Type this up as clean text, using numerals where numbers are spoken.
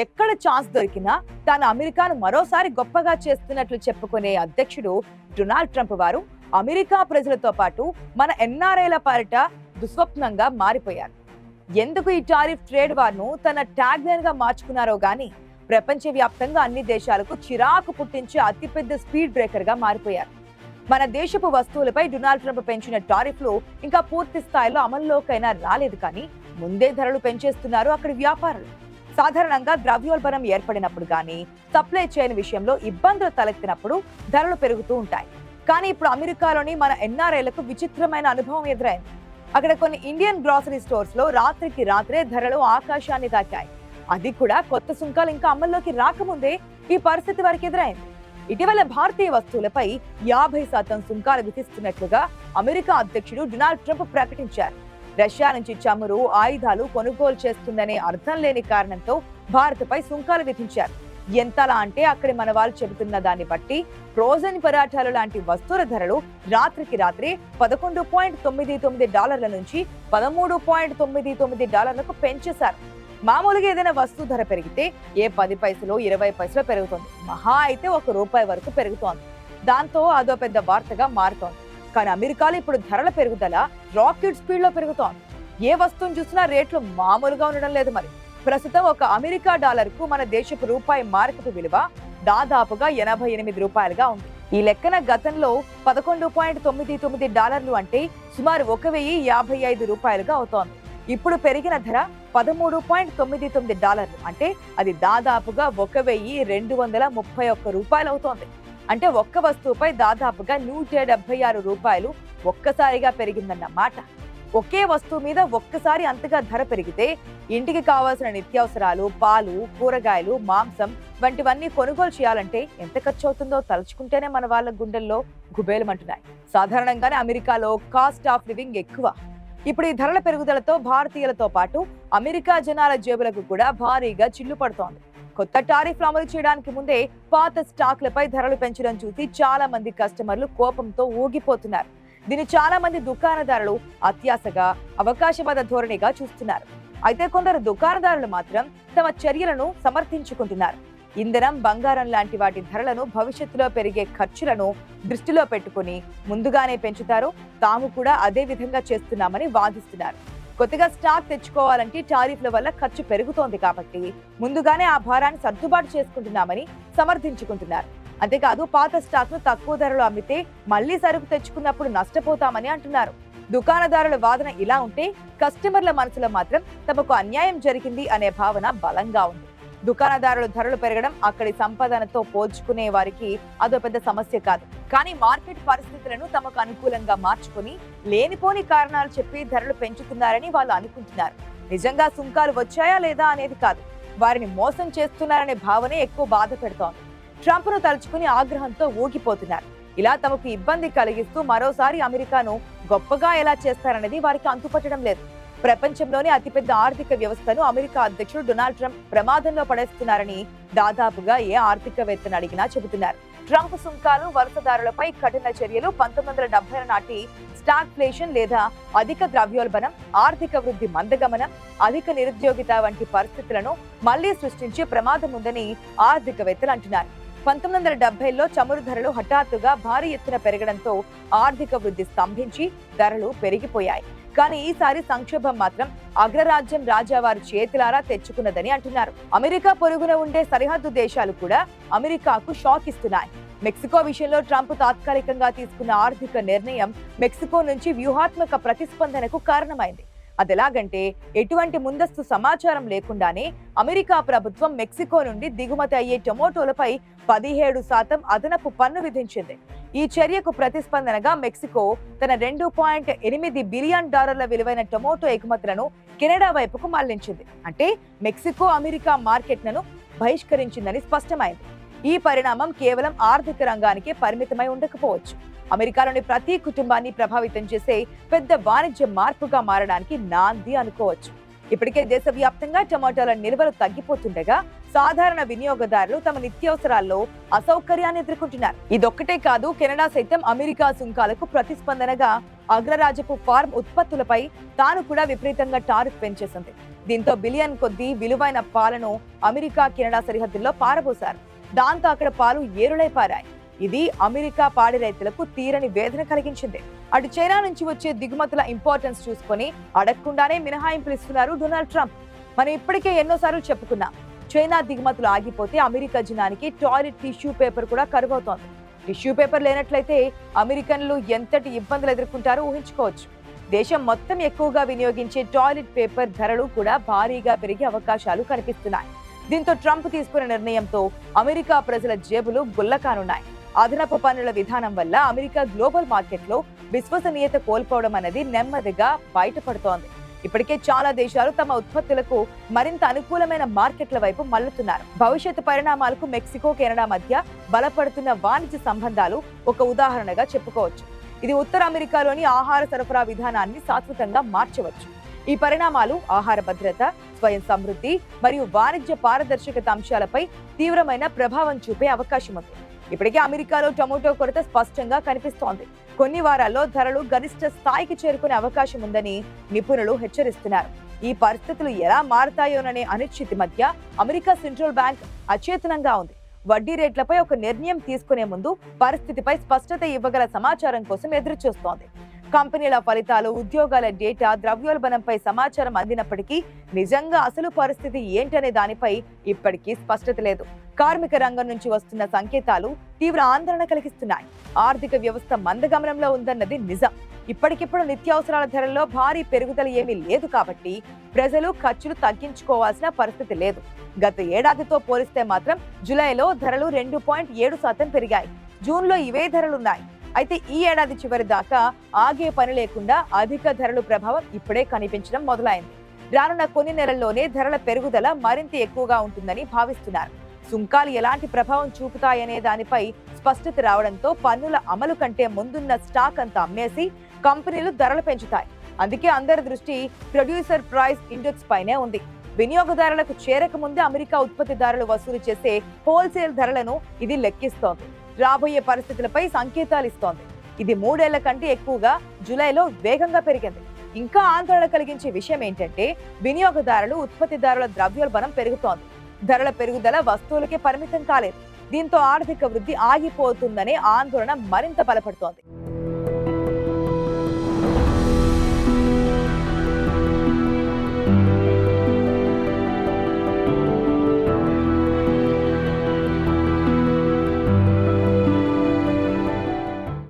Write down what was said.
ఎక్కడ ఛాన్స్ దొరికినా తాను అమెరికాను మరోసారి గొప్పగా చేస్తున్నట్లు చెప్పుకునే అధ్యక్షుడు డొనాల్డ్ ట్రంప్ వారు అమెరికా ప్రజలతో పాటు మన ఎన్ఆర్ఐల పాలిట దుస్వప్నంగా మారిపోయారు. ఎందుకు ఈ టారిఫ్ ట్రేడ్ వార్ ను తన ట్యాగ్ లైన్ గా మార్చుకున్నారో గానీ ప్రపంచవ్యాప్తంగా అన్ని దేశాలకు చిరాకు పుట్టించే అతిపెద్ద స్పీడ్ బ్రేకర్ గా మారిపోయారు. మన దేశపు వస్తువులపై డొనాల్డ్ ట్రంప్ పెంచిన టారిఫ్లు ఇంకా పూర్తి స్థాయిలో అమల్లోకైనా రాలేదు, కానీ ముందే ధరలు పెంచేస్తున్నారు అక్కడి వ్యాపారులు. సాధారణంగా ద్రవ్యోల్బణం ఏర్పడినప్పుడు కానీ సప్లై చైన్ విషయంలో ఇబ్బందులు తలెత్తినప్పుడు ధరలు పెరుగుతూ ఉంటాయి. కానీ ఇప్పుడు అమెరికాలోని మన ఎన్ఆర్ఐలకు విచిత్రమైన అనుభవం ఎదురైంది. అక్కడ కొన్ని ఇండియన్ గ్రాసరీ స్టోర్స్ లో రాత్రికి రాత్రే ధరలు ఆకాశాన్ని తాకాయి. అది కూడా కొత్త సుంకాలు ఇంకా అమల్లోకి రాకముందే ఈ పరిస్థితి వారికి ఎదురైంది. ఇటీవల భారతీయ వస్తువులపై 50% సుంకాలు విధిస్తున్నట్లుగా అమెరికా అధ్యక్షుడు డొనాల్డ్ ట్రంప్ ప్రకటించారు. రష్యా నుంచి చమురు, ఆయుధాలు కొనుగోలు చేస్తుందనే అర్థం లేని కారణంతో భారత్పై సుంకాలు విధించారు. ఎంతలా అంటే అక్కడి మన వాళ్ళు చెబుతున్న దాన్ని బట్టి ఫ్రోజన్ పరాఠాలు లాంటి వస్తువుల ధరలు రాత్రికి రాత్రి $11.99 నుంచి $13.99 పెంచేశారు. మామూలుగా ఏదైనా వస్తువు ధర పెరిగితే ఏ 10 పైసలు 20 పైసలు పెరుగుతుంది, మహా అయితే ₹1 వరకు పెరుగుతోంది. దాంతో అదో పెద్ద వార్తగా మారుతోంది. కానీ అమెరికాలో ఇప్పుడు ధరల పెరుగుదల రాకెట్ స్పీడ్ లో పెరుగుతోంది. ఏ వస్తువును చూసినా రేట్లు మామూలుగా ఉండడం లేదు. మరి ప్రస్తుతం ఒక అమెరికా డాలర్ కు మన దేశపు రూపాయి మార్కెట్ విలువ దాదాపుగా $88 ఉంది. ఈ లెక్కన గతంలో $11.99 అంటే సుమారు $1055 అవుతోంది. ఇప్పుడు పెరిగిన ధర $13.99 అంటే అది దాదాపుగా $1231 అవుతోంది. అంటే ఒక్క వస్తువుపై దాదాపుగా $176 ఒక్కసారిగా పెరిగిందన్నమాట. ఒకే వస్తువు మీద ఒక్కసారి అంతగా ధర పెరిగితే ఇంటికి కావాల్సిన నిత్యావసరాలు, పాలు, కూరగాయలు, మాంసం వంటివన్నీ కొనుగోలు చేయాలంటే ఎంత ఖర్చు అవుతుందో తలుచుకుంటేనే మన వాళ్ళ గుండెల్లో గుబేలమంటున్నాయి. సాధారణంగానే అమెరికాలో కాస్ట్ ఆఫ్ లివింగ్ ఎక్కువ. ఇప్పుడు ఈ ధరల పెరుగుదలతో భారతీయులతో పాటు అమెరికా జనాల జేబులకు కూడా భారీగా చిల్లు పడుతోంది. కొత్త టారిఫ్లు అమలు చేయడానికి ముందే పాత స్టాక్లపై ధరలు పెంచడం చూసి చాలా మంది కస్టమర్లు కోపంతో ఊగిపోతున్నారు. దీన్ని చాలా మంది దుకాణదారులు అత్యాశగా, అవకాశవాద ధోరణిగా చూస్తున్నారు. అయితే కొందరు దుకాణదారులు మాత్రం తమ చర్యలను సమర్థించుకుంటున్నారు. ఇంధనం, బంగారం లాంటి వాటి ధరలను భవిష్యత్తులో పెరిగే ఖర్చులను దృష్టిలో పెట్టుకుని ముందుగానే పెంచుతారు. తాము కూడా అదే విధంగా చేస్తున్నామని వాదిస్తున్నారు. కొత్తగా స్టాక్ తెచ్చుకోవాలంటే టారిఫ్ల వల్ల ఖర్చు పెరుగుతోంది కాబట్టి ముందుగానే ఆ భారాన్ని సర్దుబాటు చేసుకుంటున్నామని సమర్థించుకుంటున్నారు. అంతేకాదు పాత స్టాక్ ను తక్కువ ధరలో అమ్మితే మళ్లీ సరుకు తెచ్చుకున్నప్పుడు నష్టపోతామని అంటున్నారు. దుకాణదారుల వాదన ఇలా ఉంటే కస్టమర్ల మనసులో మాత్రం తమకు అన్యాయం జరిగింది అనే భావన బలంగా ఉంది. దుకాణదారుల ధరలు పెరగడం అక్కడి సంపాదనతో పోల్చుకునే వారికి అదో పెద్ద సమస్య కాదు. కానీ మార్కెట్ పరిస్థితులను తమకు అనుకూలంగా మార్చుకుని లేనిపోని కారణాలు చెప్పి ధరలు పెంచుతున్నారని వాళ్ళు అనుకుంటున్నారు. నిజంగా సుంకాలు వచ్చాయా లేదా అనేది కాదు, వారిని మోసం చేస్తున్నారనే భావనే ఎక్కువ బాధ పెడుతోంది. ట్రంప్ ను తలుచుకుని ఆగ్రహంతో ఊగిపోతున్నారు. ఇలా తమకు ఇబ్బంది కలిగిస్తూ మరోసారి అమెరికాను గొప్పగా ఎలా చేస్తారనేది వారికి అంతుపట్టడం లేదు. ప్రపంచంలోని అతిపెద్ద ఆర్థిక వ్యవస్థను అమెరికా అధ్యక్షుడు డొనాల్డ్ ట్రంప్ ప్రమాదంలో పడేస్తున్నారని దాదాపుగా ఏ ఆర్థికవేత్తను అడిగినా చెబుతున్నారు. ట్రంప్ సుంకాలు, వలసదారులపై కఠిన చర్యలు, 1970 నాటి స్టాగ్ఫ్లేషన్ లేదా అధిక ద్రవ్యోల్బణం, ఆర్థిక వృద్ధి మందగమనం, అధిక నిరుద్యోగిత వంటి పరిస్థితులను మళ్లీ సృష్టించే ప్రమాదం ఉందని ఆర్థికవేత్తలు అంటున్నారు. 1970లో చమురు ధరలు హఠాత్తుగా భారీ ఎత్తున పెరగడంతో ఆర్థిక వృద్ధి స్తంభించి ధరలు పెరిగిపోయాయి. కానీ ఈసారి సంక్షోభం మాత్రం అగ్రరాజ్యం రాజావారి చేతులారా తెచ్చుకున్నదని అంటున్నారు. అమెరికా పొరుగున ఉండే సరిహద్దు దేశాలు కూడా అమెరికాకు షాక్ ఇస్తున్నాయి. మెక్సికో విషయంలో ట్రంప్ తాత్కాలికంగా తీసుకున్న ఆర్థిక నిర్ణయం మెక్సికో నుంచి వ్యూహాత్మక ప్రతిస్పందనకు కారణమైంది. అదెలాగంటే ఎటువంటి ముందస్తు సమాచారం లేకుండానే అమెరికా ప్రభుత్వం మెక్సికో నుండి దిగుమతి అయ్యే టొమాటోలపై 17% అదనపు పన్ను విధించింది. ఈ చర్యకు ప్రతిస్పందనగా మెక్సికో తన $2.8 బిలియన్ విలువైన టొమాటో ఎగుమతులను కెనడా వైపుకు మళ్లించింది. అంటే మెక్సికో అమెరికా మార్కెట్లను బహిష్కరించిందని స్పష్టమైంది. ఈ పరిణామం కేవలం ఆర్థిక రంగానికే పరిమితమై ఉండకపోవచ్చు. అమెరికాలోని ప్రతి కుటుంబాన్ని ప్రభావితం చేసే పెద్ద వాణిజ్య మార్పుగా మారడానికి నాంది అనుకోవచ్చు. ఇప్పటికే దేశవ్యాప్తంగా టమాటాల నిల్వలు తగ్గిపోతుండగా సాధారణ వినియోగదారులు తమ నిత్యావసరాల్లో అసౌకర్యాన్ని ఎదుర్కొంటున్నారు. ఇదొక్కటే కాదు, కెనడా సైతం అమెరికా సుంకాలకు ప్రతిస్పందనగా అగ్రరాజపు ఫార్మ్ ఉత్పత్తులపై తాను కూడా విపరీతంగా టారిఫ్ పెంచేసింది. దీంతో బిలియన్ కొద్దీ విలువైన పాలను అమెరికా కెనడా సరిహద్దుల్లో పారబోశారు. దాంతో అక్కడ పాలు ఏరులై పారాయి. ఇది అమెరికా పాడి రైతులకు తీరని వేదన కలిగించింది. అటు చైనా నుంచి వచ్చే దిగుమతుల ఇంపార్టెన్స్ చూసుకొని అడగకుండానే మినహాయింపులు ఇస్తున్నారు డొనాల్డ్ ట్రంప్. మనం ఇప్పటికే ఎన్నోసార్లు చెప్పుకున్నాం, చైనా దిగుమతులు ఆగిపోతే అమెరికా జనానికి టాయిలెట్ టిష్యూ పేపర్ కూడా కరువవుతోంది. టిష్యూ పేపర్ లేనట్లయితే అమెరికన్లు ఎంతటి ఇబ్బందులు ఎదుర్కొంటారో ఊహించుకోవచ్చు. దేశం మొత్తం ఎక్కువగా వినియోగించే టాయిలెట్ పేపర్ ధరలు కూడా భారీగా పెరిగే అవకాశాలు కనిపిస్తున్నాయి. దీంతో ట్రంప్ తీసుకున్న నిర్ణయంతో అమెరికా ప్రజల జేబులు గుల్లకానున్నాయి. అదనపు పన్నుల విధానం వల్ల అమెరికా గ్లోబల్ మార్కెట్లో విశ్వసనీయత కోల్పోవడం అనేది నెమ్మదిగా బయటపడుతోంది. ఇప్పటికే చాలా దేశాలు తమ ఉత్పత్తులకు మరింత అనుకూలమైన మార్కెట్ల వైపు మళ్లుతున్నారు. భవిష్యత్తు పరిణామాలకు మెక్సికో, కెనడా మధ్య బలపడుతున్న వాణిజ్య సంబంధాలు ఒక ఉదాహరణగా చెప్పుకోవచ్చు. ఇది ఉత్తర అమెరికాలోని ఆహార సరఫరా విధానాన్ని శాశ్వతంగా మార్చవచ్చు. ఈ పరిణామాలు ఆహార భద్రత, స్వయం సమృద్ధి మరియు వాణిజ్య పారదర్శకత అంశాలపై తీవ్రమైన ప్రభావం చూపే అవకాశం ఉంది. ఇప్పటికే అమెరికాలో టమోటో కొరత స్పష్టంగా కనిపిస్తోంది. కొన్ని వారాల్లో ధరలు గరిష్ట స్థాయికి చేరుకునే అవకాశం ఉందని నిపుణులు హెచ్చరిస్తున్నారు. ఈ పరిస్థితులు ఎలా మారతాయోననే అనిశ్చితి మధ్య అమెరికా సెంట్రల్ బ్యాంక్ అచేతనంగా ఉంది. వడ్డీ రేట్లపై ఒక నిర్ణయం తీసుకునే ముందు పరిస్థితిపై స్పష్టత ఇవ్వగల సమాచారం కోసం ఎదురుచూస్తోంది. కంపెనీల ఫలితాలు, ఉద్యోగాల డేటా, ద్రవ్యోల్బణంపై సమాచారం అందినప్పటికీ నిజంగా అసలు పరిస్థితి ఏంటనే దానిపై ఇప్పటికీ స్పష్టత లేదు. కార్మిక రంగం నుంచి వస్తున్న సంకేతాలు తీవ్ర ఆందోళన కలిగిస్తున్నాయి. ఆర్థిక వ్యవస్థ మందగమనంలో ఉందన్నది నిజం. ఇప్పటికిప్పుడు నిత్యావసరాల ధరల్లో భారీ పెరుగుదల ఏమీ లేదు కాబట్టి ప్రజలు ఖర్చులు తగ్గించుకోవాల్సిన పరిస్థితి లేదు. గత ఏడాదితో పోలిస్తే మాత్రం జూలైలో ధరలు 2.7% పెరిగాయి. జూన్లో ఇవే ధరలున్నాయి. అయితే ఈ ఏడాది చివరి దాకా ఆగే పని లేకుండా అధిక ధరల ప్రభావం ఇప్పుడే కనిపించడం మొదలైంది. రానున్న కొన్ని నెలల్లోనే ధరల పెరుగుదల మరింత ఎక్కువగా ఉంటుందని భావిస్తున్నారు. సుంకాలు ఎలాంటి ప్రభావం చూపుతాయనే దానిపై స్పష్టత రావడంతో పన్నుల అమలు కంటే ముందున్న స్టాక్ అంతా అమ్మేసి కంపెనీలు ధరలు పెంచుతాయి. అందుకే అందరి దృష్టి ప్రొడ్యూసర్ ప్రైస్ ఇండెక్స్ పైనే ఉంది. వినియోగదారులకు చేరక ముందే అమెరికా ఉత్పత్తిదారులు వసూలు చేసే హోల్సేల్ ధరలను ఇది లెక్కిస్తోంది. రాబోయే పరిస్థితులపై సంకేతాలు ఇస్తోంది. ఇది 3 ఏళ్ల కంటే ఎక్కువగా జూలైలో వేగంగా పెరిగింది. ఇంకా ఆందోళన కలిగించే విషయం ఏంటంటే వినియోగదారులు, ఉత్పత్తిదారుల ద్రవ్యోల్బణం పెరుగుతోంది. ధరల పెరుగుదల వస్తువులకే పరిమితం కాలేదు. దీంతో ఆర్థిక వృద్ధి ఆగిపోతుందనే ఆందోళన మరింత బలపడుతోంది.